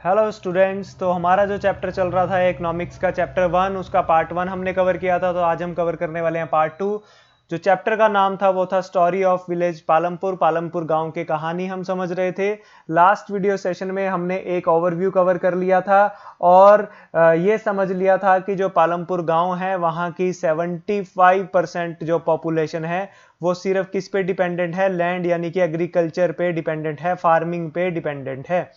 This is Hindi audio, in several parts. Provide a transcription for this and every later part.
Hello students. तो हमारा जो चैप्टर चल रहा था इकोनॉमिक्स का चैप्टर 1, उसका पार्ट 1 हमने कवर किया था। तो आज हम कवर करने वाले हैं पार्ट 2। जो चैप्टर का नाम था वो था story of village Palampur. Palampur गांव की कहानी हम समझ रहे थे। लास्ट वीडियो सेशन में हमने एक ओवरव्यू कवर कर लिया था और ये समझ लिया था कि जो पालमपुर गांव है वहाँ की 75% जो पॉपुलेशन है वो सिर्फ किस पे डिपेंडेंट है, लैंड यानी कि एग्रीकल्चर पे डिपेंडेंट है, फार्मिंग पे डिपेंडेंट है।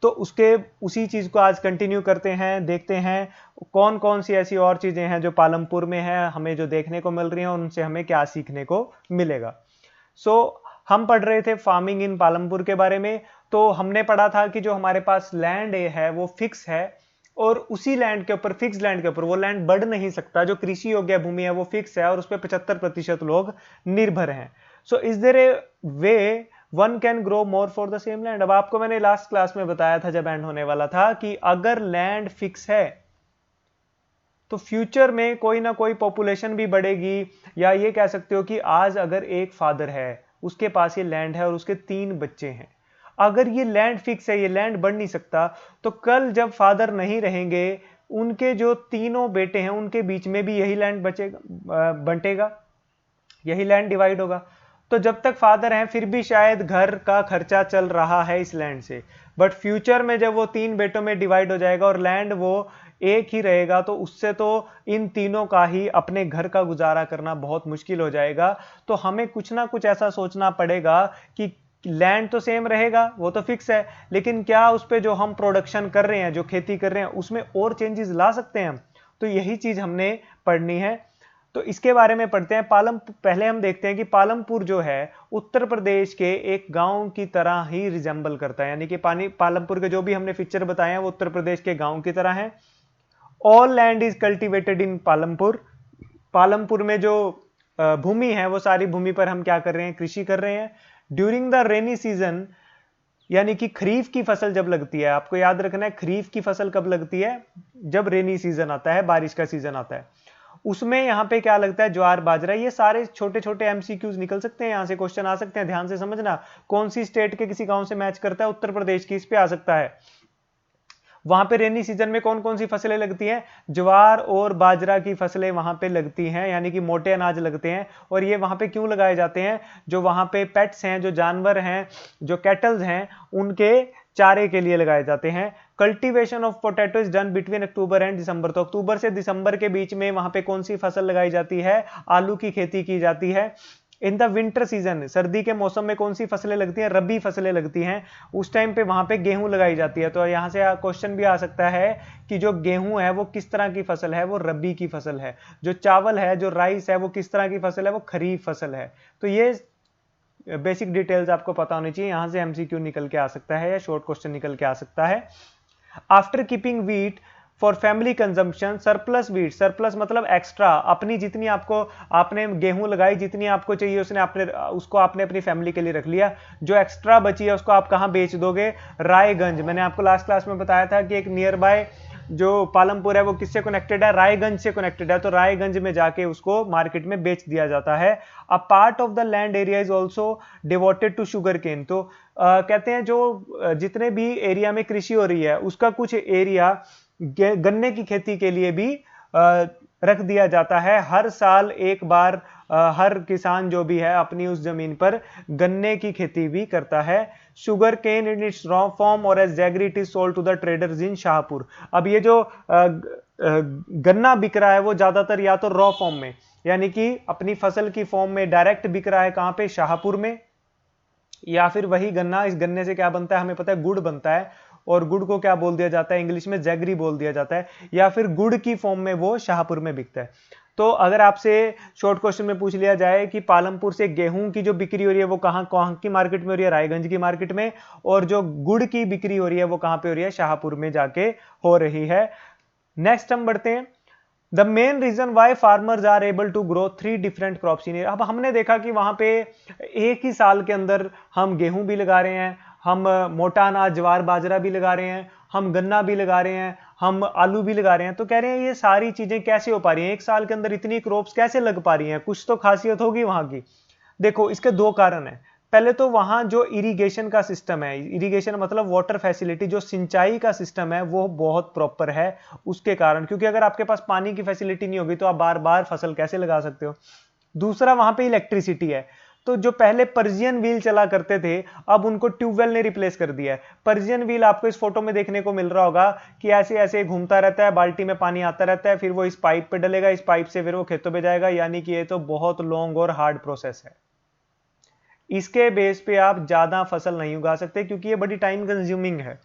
तो उसी चीज को आज कंटिन्यू करते हैं, देखते हैं कौन कौन सी ऐसी और चीजें हैं जो पालमपुर में है, हमें जो देखने को मिल रही हैं उनसे हमें क्या सीखने को मिलेगा। हम पढ़ रहे थे फार्मिंग इन पालमपुर के बारे में। तो हमने पढ़ा था कि जो हमारे पास लैंड है वो फिक्स है और उसी लैंड के ऊपर, फिक्स लैंड के ऊपर, वो लैंड बढ़ नहीं सकता। जो कृषि योग्य भूमि है वो फिक्स है और उस पर 75% लोग निर्भर हैं। So is there a way one can grow more for the same land. अब आपको मैंने लास्ट क्लास में बताया था जब एंड होने वाला था कि अगर लैंड फिक्स है तो फ्यूचर में कोई ना कोई पॉपुलेशन भी बढ़ेगी। या ये कह सकते हो कि आज अगर एक फादर है, उसके पास ये लैंड है और उसके 3 बच्चे हैं, अगर ये लैंड फिक्स है, ये लैंड बढ़ नहीं सकता, तो कल जब फादर नहीं रहेंगे उनके जो तीनों बेटे हैं उनके बीच में भी यही लैंड बंटेगा, यही लैंड डिवाइड होगा। तो जब तक फादर हैं फिर भी शायद घर का खर्चा चल रहा है इस लैंड से, बट फ्यूचर में जब वो 3 बेटों में डिवाइड हो जाएगा और लैंड वो एक ही रहेगा तो उससे तो इन तीनों का ही अपने घर का गुजारा करना बहुत मुश्किल हो जाएगा। तो हमें कुछ ना कुछ ऐसा सोचना पड़ेगा कि लैंड तो सेम रहेगा, वो तो फिक्स है, लेकिन क्या उस पर जो हम प्रोडक्शन कर रहे हैं, जो खेती कर रहे हैं, उसमें और चेंजेस ला सकते हैं हम। तो यही चीज हमने पढ़नी है। तो इसके बारे में पढ़ते हैं। पहले हम देखते हैं कि पालमपुर जो है उत्तर प्रदेश के एक गांव की तरह ही रिजेंबल करता है, यानी कि पालमपुर के जो भी हमने फीचर बताए हैं वो उत्तर प्रदेश के गांव की तरह है। ऑल लैंड इज कल्टीवेटेड इन पालमपुर। पालमपुर में जो भूमि है वो सारी भूमि पर हम क्या कर रहे हैं, कृषि कर रहे हैं। ड्यूरिंग द रेनी सीजन, यानी कि खरीफ की फसल जब लगती है, आपको याद रखना है खरीफ की फसल कब लगती है, जब रेनी सीजन आता है, बारिश का सीजन आता है। उसमें यहां पे क्या लगता है, ज्वार बाजरा। ये सारे छोटे छोटे एमसीक्यूज निकल सकते हैं, यहां से क्वेश्चन आ सकते हैं, ध्यान से समझना। कौन सी स्टेट के किसी गांव से मैच करता है, उत्तर प्रदेश की, इस पे आ सकता है। वहां पे रेनी सीजन में कौन कौन सी फसलें लगती हैं, ज्वार और बाजरा की फसलें वहां पे लगती हैं, यानी कि मोटे अनाज लगते हैं। और ये वहां पे क्यों लगाए जाते हैं, जो वहां पे पेट्स हैं, जो जानवर हैं, जो कैटल्स हैं, उनके चारे के लिए लगाए जाते हैं। Cultivation of potato is done between October and December. तो अक्टूबर से दिसंबर के बीच में वहां पे कौन सी फसल लगाई जाती है, आलू की खेती की जाती है। इन द विंटर सीजन, सर्दी के मौसम में कौन सी फसलें लगती हैं, रबी फसलें लगती हैं। उस टाइम पे वहां पे गेहूं लगाई जाती है। तो यहां से क्वेश्चन भी आ सकता है कि जो गेहूं है वो किस तरह की फसल है, वो रबी की फसल है। जो चावल है, जो राइस है, वो किस तरह की फसल है, वो खरीफ फसल है। तो ये बेसिक डिटेल्स आपको पता होनी चाहिए। यहां से एमसीक्यू निकल के आ सकता है या शॉर्ट क्वेश्चन निकल के आ सकता है। After keeping wheat for family consumption, surplus wheat, surplus मतलब एक्स्ट्रा, अपनी जितनी आपको, आपने गेहूं लगाई, जितनी आपको चाहिए उसको आपने अपनी फैमिली के लिए रख लिया। जो एक्स्ट्रा बची है उसको आप कहां बेच दोगे, रायगंज। मैंने आपको लास्ट क्लास में बताया था कि एक नियर बाय जो पालमपुर है वो किससे कनेक्टेड है, रायगंज से कनेक्टेड है। तो रायगंज में जाके उसको मार्केट में बेच दिया जाता है। A part of the land area is also devoted to sugarcane. तो कहते हैं जो जितने भी एरिया में कृषि हो रही है उसका कुछ एरिया गन्ने की खेती के लिए भी रख दिया जाता है। हर साल एक बार हर किसान जो भी है अपनी उस जमीन पर गन्ने की खेती भी करता है। Sugar cane in its raw form और as jaggery it is sold to the traders in Shahpur. अब ये जो गन्ना बिक रहा है वो ज्यादातर या तो रॉ फॉर्म में, यानी कि अपनी फसल की फॉर्म में डायरेक्ट बिक रहा है, कहां पे, शाहपुर में। या फिर वही गन्ना, इस गन्ने से क्या बनता है हमें पता है, गुड़ बनता है। और गुड़ को क्या बोल दिया जाता है, इंग्लिश में जैगरी बोल दिया जाता है। या फिर गुड़ की फॉर्म में वो शाहपुर में बिकता है। तो अगर आपसे शॉर्ट क्वेश्चन में पूछ लिया जाए कि पालमपुर से गेहूं की जो बिक्री हो रही है वो कहां कहां की मार्केट में हो रही है, रायगंज की मार्केट में। और जो गुड़ की बिक्री हो रही है वो कहां पे हो रही है, शाहपुर में जाके हो रही है। नेक्स्ट हम बढ़ते हैं। The main reason why farmers are able to grow 3 different crops in. अब हमने देखा कि वहां पे एक ही साल के अंदर हम गेहूं भी लगा रहे हैं, हम मोटा अनाज ज्वार बाजरा भी लगा रहे हैं, हम गन्ना भी लगा रहे हैं, हम आलू भी लगा रहे हैं। तो कह रहे हैं ये सारी चीजें कैसे हो पा रही हैं, एक साल के अंदर इतनी क्रॉप्स कैसे लग पा रही हैं, कुछ तो खासियत होगी वहां की। देखो इसके 2 कारण है। पहले तो वहां जो इरिगेशन का सिस्टम है, इरिगेशन मतलब वाटर फैसिलिटी, जो सिंचाई का सिस्टम है वो बहुत प्रॉपर है उसके कारण, क्योंकि अगर आपके पास पानी की फैसिलिटी नहीं होगी तो आप बार बार फसल कैसे लगा सकते हो। दूसरा वहां पे इलेक्ट्रिसिटी है, तो जो पहले पर्जियन व्हील चला करते थे अब उनको ट्यूबवेल ने रिप्लेस कर दिया है। पर्जियन व्हील आपको इस फोटो में देखने को मिल रहा होगा कि ऐसे ऐसे घूमता रहता है, बाल्टी में पानी आता रहता है, फिर वो इस पाइप पे डलेगा, इस पाइप से फिर वो खेतों पे जाएगा, यानी कि ये तो बहुत लॉन्ग और हार्ड प्रोसेस है। इसके बेस पे आप ज्यादा फसल नहीं उगा सकते क्योंकि ये बड़ी टाइम कंज्यूमिंग है।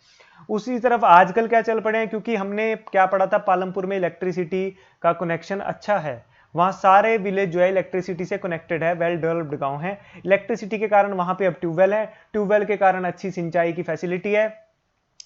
उसी तरफ आजकल क्या चल पड़े हैं, क्योंकि हमने क्या पढ़ा था, पालमपुर में इलेक्ट्रिसिटी का कनेक्शन अच्छा है, वहां सारे विलेज जो है इलेक्ट्रिसिटी से कनेक्टेड है, वेल डेवलप्ड गांव है। इलेक्ट्रिसिटी के कारण वहां पे अब ट्यूबवेल है, ट्यूबवेल के कारण अच्छी सिंचाई की फैसिलिटी है,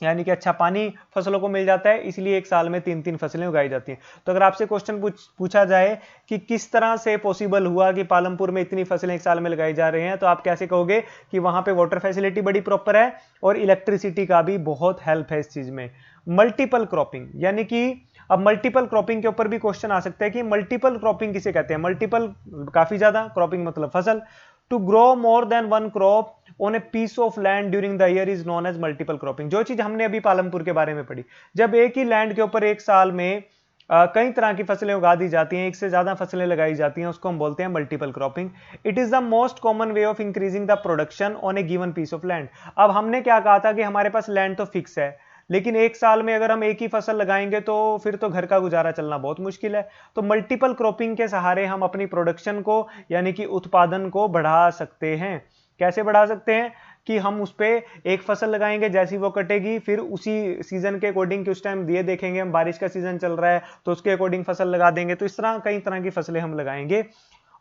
यानी कि अच्छा पानी फसलों को मिल जाता है, इसलिए एक साल में 3-3 फसलें उगाई जाती हैं। तो अगर आपसे क्वेश्चन पूछा जाए कि किस तरह से पॉसिबल हुआ कि पालमपुर में इतनी फसलें एक साल में लगाई जा रही हैं, तो आप कैसे कहोगे कि वहां पे वाटर फैसिलिटी बड़ी प्रॉपर है और इलेक्ट्रिसिटी का भी बहुत हेल्प है इस चीज में। मल्टीपल क्रॉपिंग, यानी कि अब मल्टीपल क्रॉपिंग के ऊपर भी क्वेश्चन आ सकता है कि मल्टीपल क्रॉपिंग किसे कहते हैं। मल्टीपल काफी ज्यादा, क्रॉपिंग मतलब फसल। To grow more than one crop on a piece of land during the year is known as multiple cropping. जो चीज हमने अभी पालमपुर के बारे में पढ़ी, जब एक ही लैंड के ऊपर एक साल में कई तरह की फसलें उगा दी जाती हैं, एक से ज्यादा फसलें लगाई जाती हैं, उसको हम बोलते हैं multiple cropping. It is the most common way of increasing the production on a given piece of land. अब हमने क्या कहा था कि हमारे पास लैंड तो फिक्स है, लेकिन एक साल में अगर हम एक ही फसल लगाएंगे तो फिर तो घर का गुजारा चलना बहुत मुश्किल है। तो मल्टीपल क्रॉपिंग के सहारे हम अपनी प्रोडक्शन को, यानी कि उत्पादन को बढ़ा सकते हैं। कैसे बढ़ा सकते हैं कि हम उस पे एक फसल लगाएंगे, जैसी वो कटेगी फिर उसी सीजन के अकॉर्डिंग, कि उस टाइम ये देखेंगे हम बारिश का सीजन चल रहा है तो उसके अकॉर्डिंग फसल लगा देंगे। तो इस तरह कई तरह की फसलें हम लगाएंगे।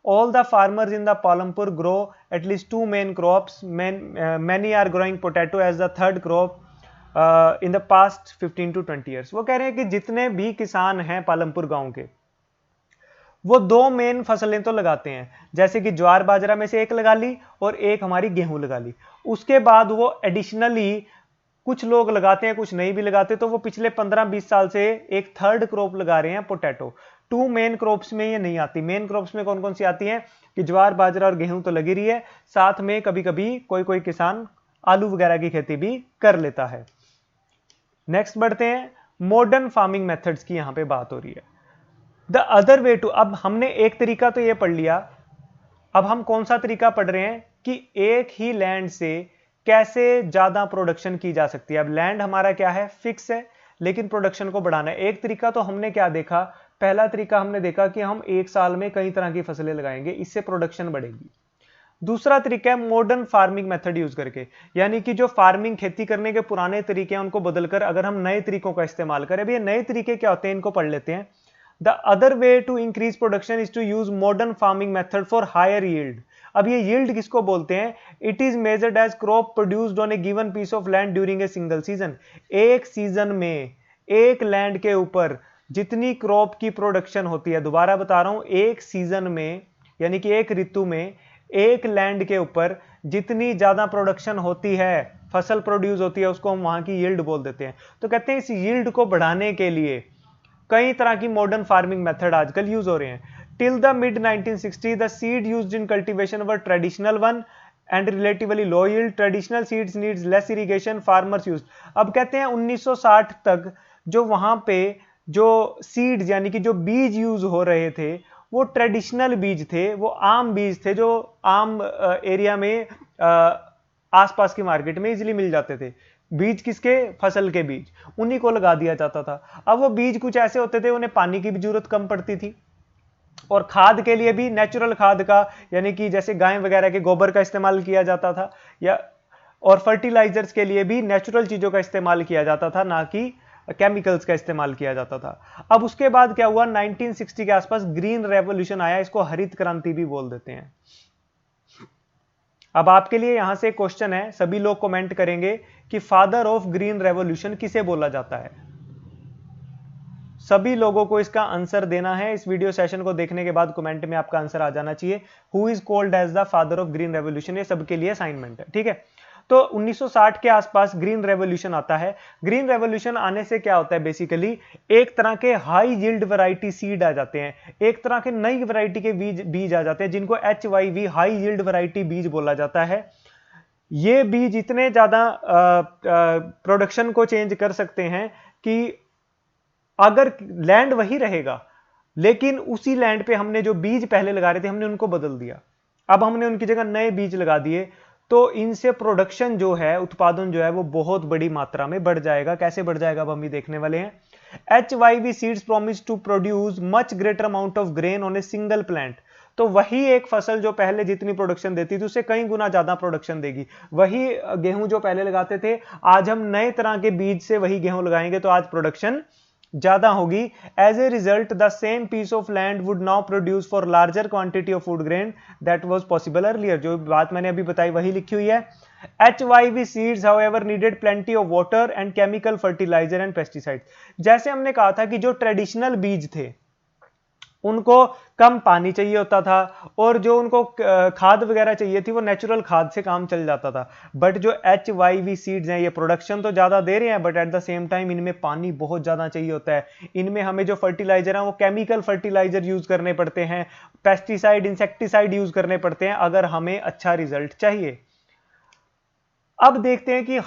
All the farmers in the Palampur grow at least 2 main crops. Many are growing potato as the third crop in the past 15 to 20 years. वो कह रहे हैं कि जितने भी किसान हैं पालमपुर गांव के, वो 2 मेन फसलें तो लगाते हैं, जैसे कि ज्वार बाजरा में से एक लगा ली और एक हमारी गेहूं लगा ली। उसके बाद वो एडिशनली कुछ लोग लगाते हैं, कुछ नहीं भी लगाते, तो वो पिछले 15-20 साल से एक थर्ड क्रॉप लगा रहे हैं, पोटैटो। 2 मेन क्रॉप्स में ये नहीं आती। मेन क्रॉप्स में कौन कौन सी आती हैं कि ज्वार बाजरा और गेहूं तो लगी रही है, साथ में कभी कभी कोई कोई किसान आलू वगैरह की खेती भी कर लेता है। नेक्स्ट बढ़ते हैं, मॉडर्न फार्मिंग मेथड्स की यहां पे बात हो रही है। द अदर वे टू, अब हमने एक तरीका तो ये पढ़ लिया, अब हम कौन सा तरीका पढ़ रहे हैं कि एक ही लैंड से कैसे ज्यादा प्रोडक्शन की जा सकती है। अब लैंड हमारा क्या है, फिक्स है, लेकिन प्रोडक्शन को बढ़ाना है। एक तरीका तो हमने क्या देखा, पहला तरीका हमने देखा कि हम एक साल में कई तरह की फसलें लगाएंगे, इससे प्रोडक्शन बढ़ेगी। दूसरा तरीका है मॉडर्न फार्मिंग मेथड यूज करके, यानी कि जो फार्मिंग खेती करने के पुराने तरीके हैं उनको बदलकर अगर हम नए तरीकों का इस्तेमाल करें। अभी ये नए तरीके क्या होते हैं, इनको पढ़ लेते हैं। The other way to increase production is to use modern farming method for higher yield. अब ये yield किसको बोलते हैं, it is measured as crop produced on a given piece of land during a single season. एक सीजन में एक लैंड के ऊपर जितनी क्रॉप की प्रोडक्शन होती है, दोबारा बता रहा हूं, एक सीजन में यानी कि एक ऋतु में एक लैंड के ऊपर जितनी ज्यादा प्रोडक्शन होती है, फसल प्रोड्यूस होती है, उसको हम वहां की यील्ड बोल देते हैं। तो कहते हैं इस यील्ड को बढ़ाने के लिए कई तरह की मॉडर्न फार्मिंग मेथड आजकल यूज हो रहे हैं। Till the mid 1960 the seed used in cultivation were traditional one and relatively low yield. Traditional seeds needs less irrigation, farmers used. अब कहते हैं 1960 तक जो वहां पे जो सीड्स यानी कि जो बीज यूज हो रहे थे वो ट्रेडिशनल बीज थे, वो आम बीज थे जो आम एरिया में आसपास की मार्केट में इजीली मिल जाते थे। बीज किसके, फसल के बीज, उन्हीं को लगा दिया जाता था। अब वो बीज कुछ ऐसे होते थे उन्हें पानी की भी जरूरत कम पड़ती थी, और खाद के लिए भी नेचुरल खाद का, यानी कि जैसे गाय वगैरह के गोबर का इस्तेमाल किया जाता था, या और फर्टिलाइजर्स के लिए भी नेचुरल चीजों का इस्तेमाल किया जाता था, ना कि केमिकल्स का इस्तेमाल किया जाता था। अब उसके बाद क्या हुआ, 1960 के आसपास ग्रीन रेवोल्यूशन आया, इसको हरित क्रांति भी बोल देते हैं। अब आपके लिए यहां से क्वेश्चन है, सभी लोग कमेंट करेंगे कि फादर ऑफ ग्रीन रेवोल्यूशन किसे बोला जाता है। सभी लोगों को इसका आंसर देना है। इस वीडियो सेशन को देखने के बाद कमेंट में आपका आंसर आ जाना चाहिए। Who is called as the father of green revolution, ये सबके लिए असाइनमेंट है, ठीक है। तो 1960 के आसपास ग्रीन रेवोल्यूशन आता है। ग्रीन रेवोल्यूशन आने से क्या होता है, बेसिकली एक तरह के हाई यील्ड वैरायटी सीड आ जाते हैं, एक तरह के नई वैरायटी के बीज आ जाते हैं जिनको HYV हाई यील्ड वैरायटी बीज बोला जाता है। ये बीज इतने ज्यादा प्रोडक्शन को चेंज कर सकते हैं कि अगर लैंड वही रहेगा लेकिन उसी लैंड पे हमने जो बीज पहले लगा रहे थे हमने उनको बदल दिया, अब हमने उनकी जगह नए बीज लगा दिए, तो इनसे प्रोडक्शन जो है, उत्पादन जो है वो बहुत बड़ी मात्रा में बढ़ जाएगा। कैसे बढ़ जाएगा अब हम भी देखने वाले हैं। HYV seeds promise to produce much greater amount of grain on a single plant. तो वही एक फसल जो पहले जितनी प्रोडक्शन देती थी उससे कई गुना ज्यादा प्रोडक्शन देगी। वही गेहूं जो पहले लगाते थे, आज हम नए तरह के बीज से वही गेहूं लगाएंगे तो आज प्रोडक्शन ज्यादा होगी। As a result the same piece of land would now produce far larger quantity of food grain that was possible earlier. जो बात मैंने अभी बताई वही लिखी हुई है। HYV seeds however needed plenty of water and chemical fertiliser and pesticides. जैसे हमने कहा था कि जो ट्रेडिशनल बीज थे उनको कम पानी चाहिए होता था और जो उनको खाद वगैरह चाहिए थी वो नेचुरल खाद से काम चल जाता था। बट जो HYV सीड्स हैं ये प्रोडक्शन तो ज्यादा दे रहे हैं but at the same time इनमें पानी बहुत ज्यादा चाहिए होता है। इनमें हमें जो फर्टिलाइजर है वो केमिकल फर्टिलाइजर यूज करने पड़ते हैं, पेस्टिसाइड इंसेक्टिसाइड यूज करने पड़ते हैं अगर हमें अच्छा रिजल्ट चाहिए। अब देखते हैं कि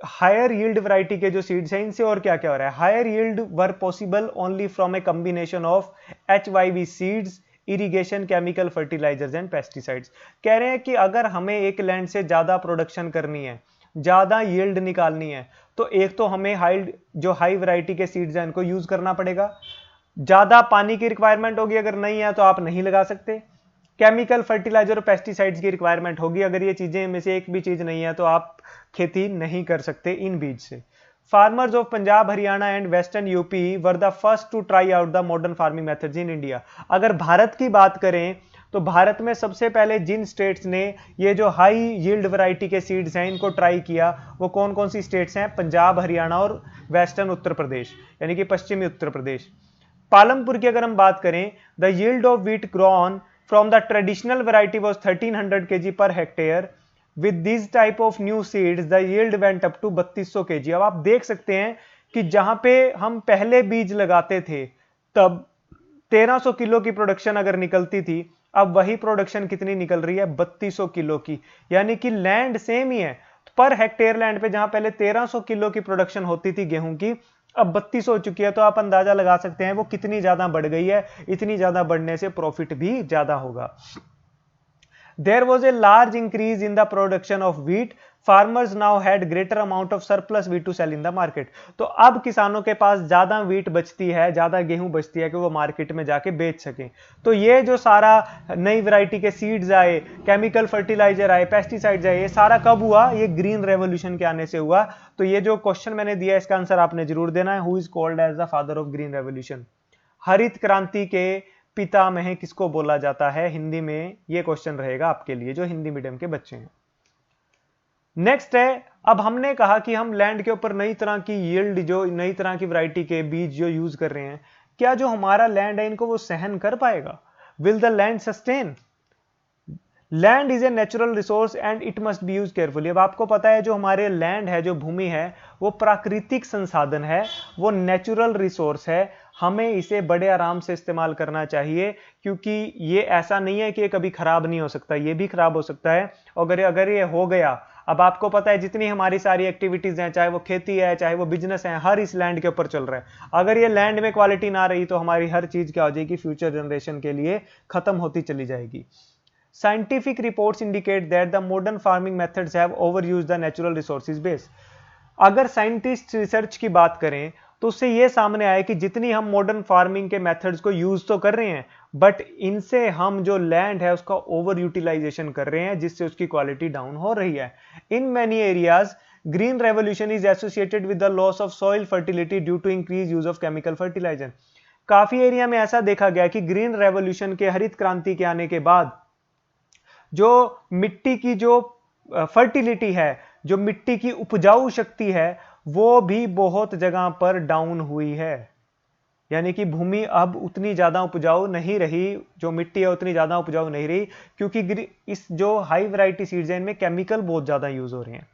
हायर यील्ड वैरायटी के जो सीड्स हैं इनसे और क्या क्या हो रहा है। Higher yield were possible only from a combination of HYV seeds, irrigation, chemical fertilisers and pesticides. कह रहे हैं कि अगर हमें एक लैंड से ज्यादा प्रोडक्शन करनी है, ज्यादा यील्ड निकालनी है, तो एक तो हमें हाई वैरायटी के सीड्स हैं इनको यूज करना पड़ेगा। ज्यादा पानी की रिक्वायरमेंट होगी, अगर नहीं है तो आप नहीं लगा सकते। केमिकल फर्टिलाइजर और पेस्टिसाइड्स की रिक्वायरमेंट होगी, अगर ये चीजें में से एक भी चीज नहीं है तो आप खेती नहीं कर सकते इन बीज से। Farmers of Punjab, Haryana and western UP were the first to try out the modern farming methods in India. अगर भारत की बात करें तो भारत में सबसे पहले जिन स्टेट्स ने ये जो हाई यील्ड वैरायटी के सीड्स हैं इनको ट्राई किया वो कौन कौन सी स्टेट्स हैं? पंजाब, हरियाणा और वेस्टर्न उत्तर प्रदेश, यानी कि पश्चिमी उत्तर प्रदेश। पालमपुर की अगर हम बात करें, the yield of wheat grown from the traditional variety was 1300 kg per hectare. With this type of new seeds, the yield went up to 3200 kg. अब आप देख सकते हैं कि जहां पे हम पहले बीज लगाते थे तब 1300 किलो की प्रोडक्शन अगर निकलती थी, अब वही प्रोडक्शन कितनी निकल रही है? 3200 किलो की। यानी कि लैंड सेम ही है, पर हेक्टेयर लैंड पे जहां पहले 1300 किलो की प्रोडक्शन होती थी गेहूं की, अब 32 हो चुकी है। तो आप अंदाजा लगा सकते हैं वो कितनी ज्यादा बढ़ गई है। इतनी ज्यादा बढ़ने से प्रॉफिट भी ज्यादा होगा। There was a large increase in the production of wheat. Farmers now had greater amount of surplus wheat to sell in the market. तो अब किसानों के पास ज्यादा व्हीट बचती है, ज्यादा गेहूं बचती है कि वो मार्केट में जाके बेच सकें। तो ये जो सारा नई वैरायटी के सीड्स आए, केमिकल फर्टिलाइजर आए, पेस्टिसाइड्स आए, ये सारा कब हुआ? ये ग्रीन रेवोल्यूशन के आने से हुआ। तो ये जो क्वेश्चन मैंने दिया इसका आंसर आपने जरूर देना है। Who is called as the father of green revolution? हरित क्रांति के पितामह किसको बोला जाता है? हिंदी में ये क्वेश्चन रहेगा आपके लिए जो हिंदी मीडियम के बच्चे हैं। नेक्स्ट है, अब हमने कहा कि हम लैंड के ऊपर नई तरह की यील्ड, जो नई तरह की वैरायटी के बीज जो यूज कर रहे हैं, क्या जो हमारा लैंड है इनको वो सहन कर पाएगा? Will the land sustain? Land is a natural resource and it must be use carefully. अब आपको पता है जो हमारे लैंड है, जो भूमि है, वो प्राकृतिक संसाधन है, वो नेचुरल रिसोर्स है। हमें इसे बड़े आराम से इस्तेमाल करना चाहिए क्योंकि ये ऐसा नहीं है कि ये कभी खराब नहीं हो सकता, ये भी खराब हो सकता है। अगर ये हो गया, अब आपको पता है जितनी हमारी सारी एक्टिविटीज हैं, चाहे वो खेती है, चाहे वो बिजनेस है, हर इस लैंड के ऊपर चल रहा है। अगर ये लैंड में क्वालिटी ना रही तो हमारी हर चीज क्या हो जाएगी? फ्यूचर जनरेशन के लिए खत्म होती चली जाएगी। Scientific reports indicate that the modern farming methods have overused the natural resources base. अगर साइंटिस्ट रिसर्च की बात करें तो उससे यह सामने आया कि जितनी हम मॉडर्न फार्मिंग के मेथड्स को यूज तो कर रहे हैं बट इनसे हम जो लैंड है उसका ओवर यूटिलाइजेशन कर रहे हैं, जिससे उसकी क्वालिटी डाउन हो रही है। In many areas green revolution is associated with the loss of soil fertility due to increase use of chemical fertiliser. काफी एरिया में ऐसा देखा गया कि ग्रीन रेवोल्यूशन के, हरित क्रांति के आने के बाद जो मिट्टी की जो फर्टिलिटी है, जो मिट्टी की उपजाऊ शक्ति है, वो भी बहुत जगह पर डाउन हुई है। यानी कि भूमि अब उतनी ज्यादा उपजाऊ नहीं रही, जो मिट्टी है उतनी ज्यादा उपजाऊ नहीं रही क्योंकि इस जो हाई वैरायटी सीड्स हैं इनमें केमिकल बहुत ज्यादा यूज हो रहे हैं।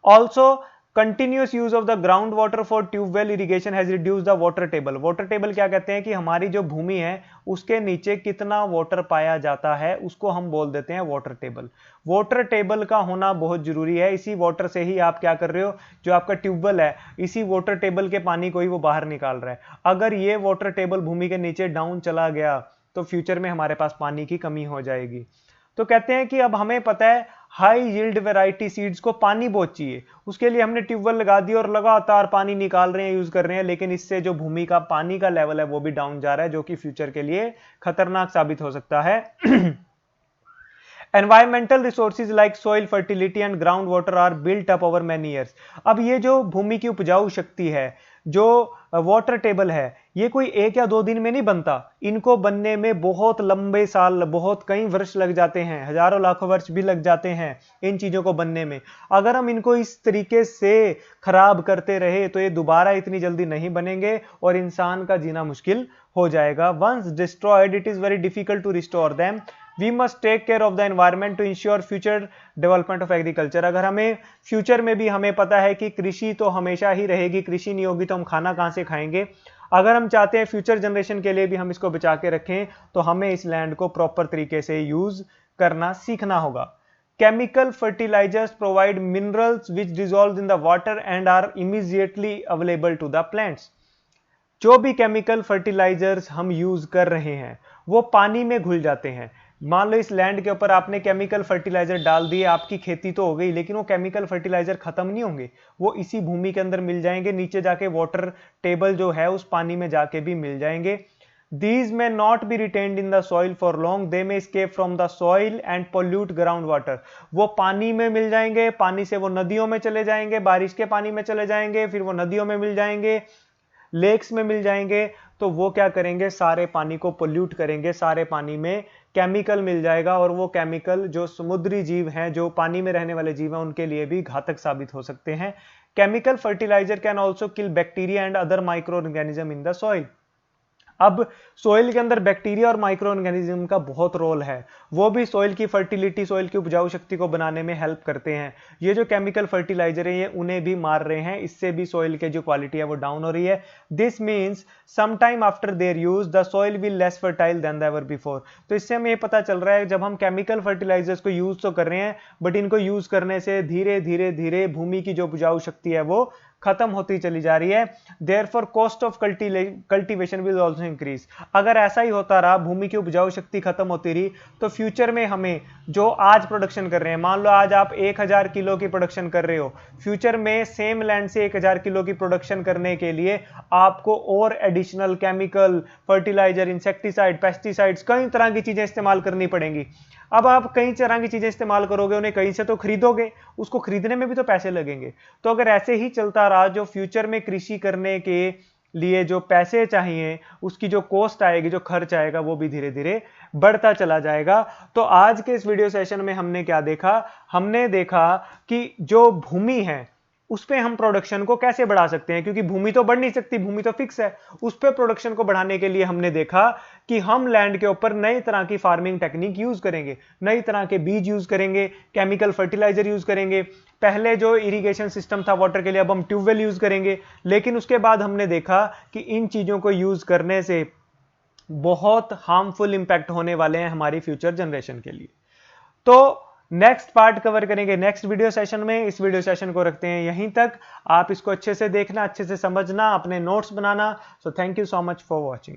Also continuous use of the ground water for tubewell irrigation has reduce the water table. Water table क्या कहते हैं कि हमारी जो भूमि है उसके नीचे कितना वाटर पाया जाता है उसको हम बोल देते हैं वाटर टेबल। वाटर टेबल का होना बहुत जरूरी है। इसी वाटर से ही आप क्या कर रहे हो, जो आपका ट्यूबवेल है इसी वाटर टेबल के पानी को ही वो बाहर निकाल रहा है। अगर ये वाटर टेबल भूमि के नीचे डाउन चला गया तो फ्यूचर में हमारे पास पानी की कमी हो जाएगी। तो कहते हैं कि अब हमें पता है हाई यील्ड वैरायटी सीड्स को पानी बहुत चाहिए, उसके लिए हमने ट्यूबवेल लगा दी और लगातार पानी निकाल रहे हैं, यूज कर रहे हैं, लेकिन इससे जो भूमि का पानी का लेवल है वो भी डाउन जा रहा है, जो कि फ्यूचर के लिए खतरनाक साबित हो सकता है। Environmental resources like soil fertility and ground water are built up over many years. अब ये जो भूमि की उपजाऊ शक्ति है, जो वाटर टेबल है, ये कोई एक या दो दिन में नहीं बनता। इनको बनने में बहुत लंबे साल, बहुत कई वर्ष लग जाते हैं, हजारों लाखों वर्ष भी लग जाते हैं इन चीजों को बनने में। अगर हम इनको इस तरीके से खराब करते रहे तो ये दोबारा इतनी जल्दी नहीं बनेंगे और इंसान का जीना मुश्किल हो जाएगा। Once destroyed it is very difficult to restore them. We must take care of the environment to ensure future development of agriculture. अगर हमें फ्यूचर में भी हमें पता है कि कृषि तो हमेशा ही रहेगी, कृषि नहीं होगी तो हम खाना कहां से खाएंगे। अगर हम चाहते हैं फ्यूचर जनरेशन के लिए भी हम इसको बचा के रखें तो हमें इस लैंड को प्रॉपर तरीके से यूज करना सीखना होगा। Chemical fertilisers provide minerals which dissolve in the water and are immediately available to the plants. जो भी केमिकल फर्टिलाइजर्स हम यूज कर रहे हैं वो पानी में घुल जाते हैं। मान लो इस लैंड के ऊपर आपने केमिकल फर्टिलाइजर डाल दिए, आपकी खेती तो हो गई, लेकिन वो केमिकल फर्टिलाइजर खत्म नहीं होंगे, वो इसी भूमि के अंदर मिल जाएंगे, नीचे जाके वाटर टेबल जो है उस पानी में जाके भी मिल जाएंगे। These may not be retained in the soil for long. They may escape from the soil and pollute ground water. वो पानी में मिल जाएंगे, पानी से वो नदियों में चले जाएंगे, बारिश के पानी में चले जाएंगे, फिर वो नदियों में मिल जाएंगे, लेक्स में मिल जाएंगे। तो वो क्या करेंगे, सारे पानी को पोल्यूट करेंगे, सारे पानी में केमिकल मिल जाएगा और वो केमिकल जो समुद्री जीव हैं, जो पानी में रहने वाले जीव हैं, उनके लिए भी घातक साबित हो सकते हैं। Chemical fertiliser can also kill bacteria and other micro organism in the soil. अब सोइल के अंदर बैक्टीरिया और माइक्रो ऑर्गेनिज्म का बहुत रोल है, वो भी सोइल की फर्टिलिटी, सोइल की उपजाऊ शक्ति को बनाने में हेल्प करते हैं। ये जो केमिकल फर्टिलाइजर है ये उन्हें भी मार रहे हैं, इससे भी सोइल की जो क्वालिटी है वो डाउन हो रही है। This means some time after their use the soil will less fertile than ever before. तो इससे हमें ये पता चल रहा है जब हम केमिकल फर्टिलाइजर्स को यूज तो कर रहे हैं, बट इनको यूज करने से धीरे धीरे धीरे भूमि की जो उपजाऊ शक्ति है वो खत्म होती चली जा रही है। Therefore cost of cultivation will also increase. अगर ऐसा ही होता रहा, भूमि की उपजाऊ शक्ति खत्म होती रही, तो फ्यूचर में हमें जो आज प्रोडक्शन कर रहे हैं, मान लो आज आप 1000 किलो की प्रोडक्शन कर रहे हो, फ्यूचर में सेम लैंड से 1000 किलो की प्रोडक्शन करने के लिए आपको और additional chemical, fertiliser, insecticide, pesticides, कई तरह की चीजें इस्तेमाल करनी पड़ेंगी। अब आप कई तरह की चीजें इस्तेमाल करोगे, उन्हें कहीं से तो खरीदोगे, उसको खरीदने में भी तो पैसे लगेंगे। तो अगर ऐसे ही चलता रहा, जो फ्यूचर में कृषि करने के लिए जो पैसे चाहिए, उसकी जो कॉस्ट आएगी, जो खर्च आएगा, वो भी धीरे धीरे बढ़ता चला जाएगा। तो आज के इस वीडियो सेशन में हमने क्या देखा, हमने देखा कि जो भूमि है उस पे हम प्रोडक्शन को कैसे बढ़ा सकते हैं, क्योंकि भूमि तो बढ़ नहीं सकती, भूमि तो फिक्स है। उस पे प्रोडक्शन को बढ़ाने के लिए हमने देखा कि हम लैंड के ऊपर नई तरह की फार्मिंग टेक्निक यूज करेंगे, नई तरह के बीज यूज करेंगे, केमिकल फर्टिलाइजर यूज करेंगे। पहले जो इरिगेशन सिस्टम था वाटर के लिए, अब हम ट्यूबवेल यूज करेंगे। लेकिन उसके बाद हमने देखा कि इन चीजों को यूज करने से बहुत हार्मफुल इंपैक्ट होने वाले हैं हमारी फ्यूचर जनरेशन के लिए। तो नेक्स्ट पार्ट कवर करेंगे नेक्स्ट वीडियो सेशन में। इस वीडियो सेशन को रखते हैं यहीं तक। आप इसको अच्छे से देखना, अच्छे से समझना, अपने notes banana. So thank you so much for watching.